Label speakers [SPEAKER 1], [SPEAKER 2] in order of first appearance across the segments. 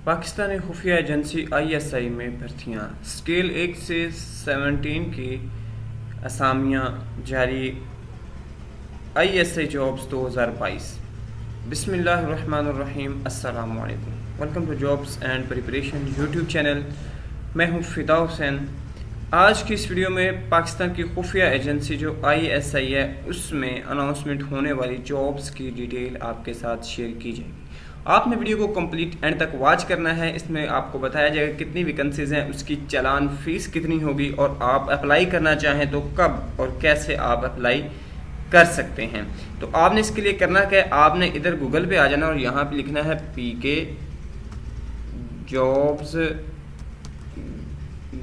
[SPEAKER 1] पाकिस्तानी खुफिया agency ISI में भर्तियाँ scale 1 से 17 की असामियाँ जारी। ISI jobs 2022। बिस्मिल्लाहिर्रहमानिर्रहीम। अस्सलामु अलैकुम। Welcome to jobs and preparation YouTube channel. मैं हूँ फिदा हुसैन। आज की इस वीडियो में पाकिस्तान की खुफिया एजेंसी जो ISI है उसमें अनाउंसमेंट होने वाली जॉब्स की डिटेल आपके साथ शेयर की जाएगी। आपने वीडियो को कंप्लीट एंड तक वॉच करना है। इसमें आपको बताया जाएगा कितनी वैकेंसीज हैं, उसकी चालान फीस कितनी होगी और आप अप्लाई करना चाहें तो कब और कैसे आप अप्लाई कर सकते हैं। तो आपने इसके लिए करना क्या है, आपने इधर गूगल पे आ जाना और यहाँ पे लिखना है PK jobs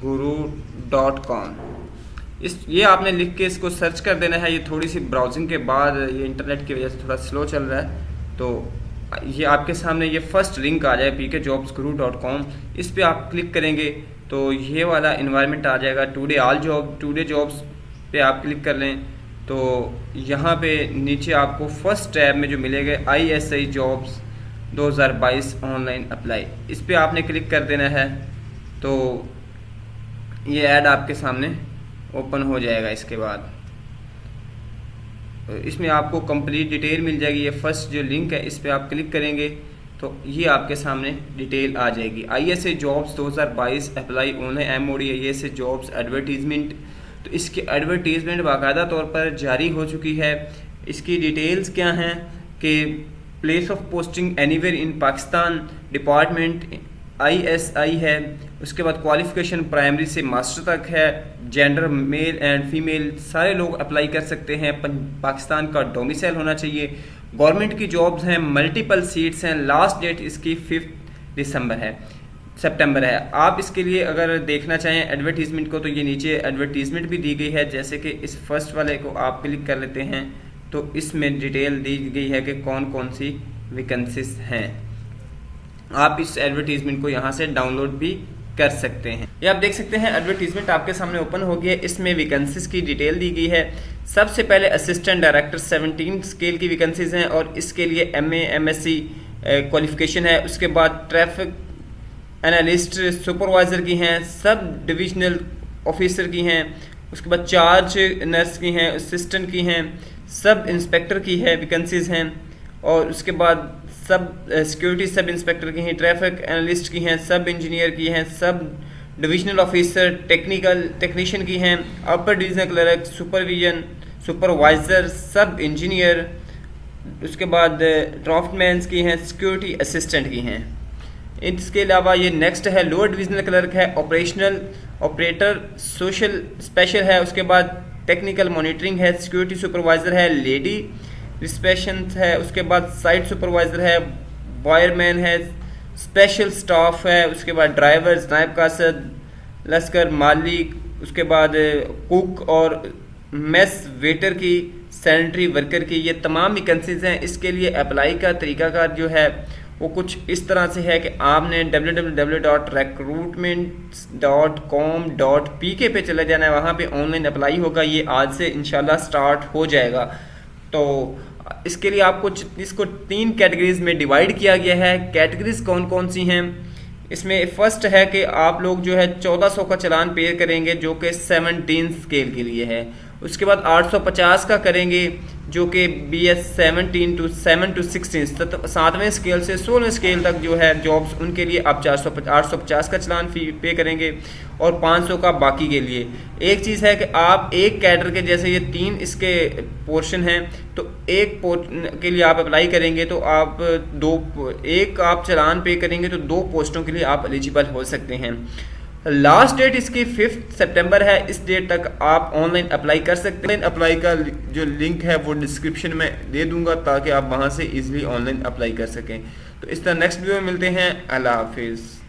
[SPEAKER 1] guru.com। ये आपने लिख के इसको सर्च कर देना है। ये थोड़ी सी ब्राउजिंग के बाद, ये इंटरनेट की वजह से थोड़ा स्लो चल रहा है, तो ये आपके सामने ये फर्स्ट लिंक आ जाए PK jobs guru.com। इस पे आप क्लिक करेंगे तो ये वाला इन्वायरमेंट आ जाएगा। टुडे जॉब्स पे आप क्लिक कर लें तो यहाँ पे नीचे आपको फर्स्ट टैब में जो मिलेगा ISI जॉब्स 2022 ऑनलाइन अप्लाई, इस पे आपने क्लिक कर देना है। तो ये ऐड आपके सामने ओपन हो जाएगा। इसके बाद इसमें आपको कंप्लीट डिटेल मिल जाएगी। ये फर्स्ट जो लिंक है इस पर आप क्लिक करेंगे तो ये आपके सामने डिटेल आ जाएगी। ISI jobs 2022 apply online MOD ISI jobs advertisement. तो इसकी एडवर्टीजमेंट बाकायदा तौर पर जारी हो चुकी है। इसकी डिटेल्स क्या हैं कि place of posting anywhere in Pakistan, department ISI है। उसके बाद क्वालिफिकेशन प्राइमरी से मास्टर तक है। जेंडर मेल एंड फीमेल सारे लोग अप्लाई कर सकते हैं। पाकिस्तान का डोमिसाइल होना चाहिए। गवर्नमेंट की जॉब्स हैं, मल्टीपल सीट्स हैं। लास्ट डेट इसकी 5 सितंबर है। आप इसके लिए अगर देखना चाहें एडवर्टीजमेंट को तो ये नीचे एडवर्टीजमेंट भी दी गई है। जैसे कि इस फर्स्ट वाले को आप क्लिक कर लेते हैं तो इसमें डिटेल दी गई है कि कौन कौन सी वैकेंसीज हैं। आप इस एडवर्टीजमेंट को यहाँ से डाउनलोड भी कर सकते हैं। ये आप देख सकते हैं एडवर्टीजमेंट आपके सामने ओपन हो गया है। इसमें वैकेंसीज की डिटेल दी गई है। सबसे पहले असिस्टेंट डायरेक्टर 17 स्केल की वैकेंसीज हैं और इसके लिए MA MSc क्वालिफिकेशन है। उसके बाद ट्रैफिक एनालिस्ट सुपरवाइज़र की हैं, सब डिविजनल ऑफिसर की हैं। उसके बाद चार्ज नर्स की हैं, असिस्टेंट की हैं, सब इंस्पेक्टर की है वैकेंसीज हैं। और उसके बाद सब सिक्योरिटी सब इंस्पेक्टर की हैं, ट्रैफिक एनालिस्ट की हैं, सब इंजीनियर की हैं, सब डिविजनल ऑफिसर टेक्नीशियन की हैं, अपर डिवीजनल क्लर्क, सुपरवाइज़र, सब इंजीनियर। उसके बाद ड्राफ्टमैन्स की हैं, सिक्योरिटी असिस्टेंट की हैं। इसके अलावा ये नेक्स्ट है लोअर डिवीजनल क्लर्क है, ऑपरेटर सोशल स्पेशल है। उसके बाद टेक्निकल मॉनिटरिंग है, सिक्योरिटी सुपरवाइज़र है, लेडी रिस्पेशन है। उसके बाद साइट सुपरवाइज़र है, वायरमैन है, स्पेशल स्टाफ है। उसके बाद ड्राइवर्स, नायब कासद, लश्कर, मालिक। उसके बाद कुक और मेस वेटर की, सैनिटरी वर्कर की, ये तमाम वैकेंसीज हैं। इसके लिए अप्लाई का तरीकाकार जो है वो कुछ इस तरह से है कि आपने www.recruitment.com.pk पे चले जाना है। वहाँ पे ऑनलाइन अप्लाई होगा। ये आज से इंशाल्लाह स्टार्ट हो जाएगा। तो इसके लिए आपको इसको 3 कैटेगरीज में डिवाइड किया गया है। कैटेगरीज कौन कौन सी हैं, इसमें फर्स्ट है कि आप लोग जो है 1400 का चालान पे करेंगे जो कि 17 स्केल के लिए है। उसके बाद 850 का करेंगे जो कि BS 17 to 7 to 16 7वें स्केल से 16वें स्केल तक जो है जॉब्स, उनके लिए आप 850 का चालान फी पे करेंगे और 500 का बाकी के लिए। एक चीज़ है कि आप एक कैडर के, जैसे ये 3 इसके पोर्शन हैं, तो एक के लिए आप अप्लाई करेंगे तो आप एक आप चालान पे करेंगे तो 2 पोस्टों के लिए आप एलिजिबल हो सकते हैं। लास्ट डेट इसकी 5 सितंबर है। इस डेट तक आप ऑनलाइन अप्लाई कर सकते हैं। अप्लाई का जो लिंक है वो डिस्क्रिप्शन में दे दूंगा ताकि आप वहां से इजीली ऑनलाइन अप्लाई कर सकें। तो इस तरह नेक्स्ट वीडियो में मिलते हैं। अल्लाह हाफिज़।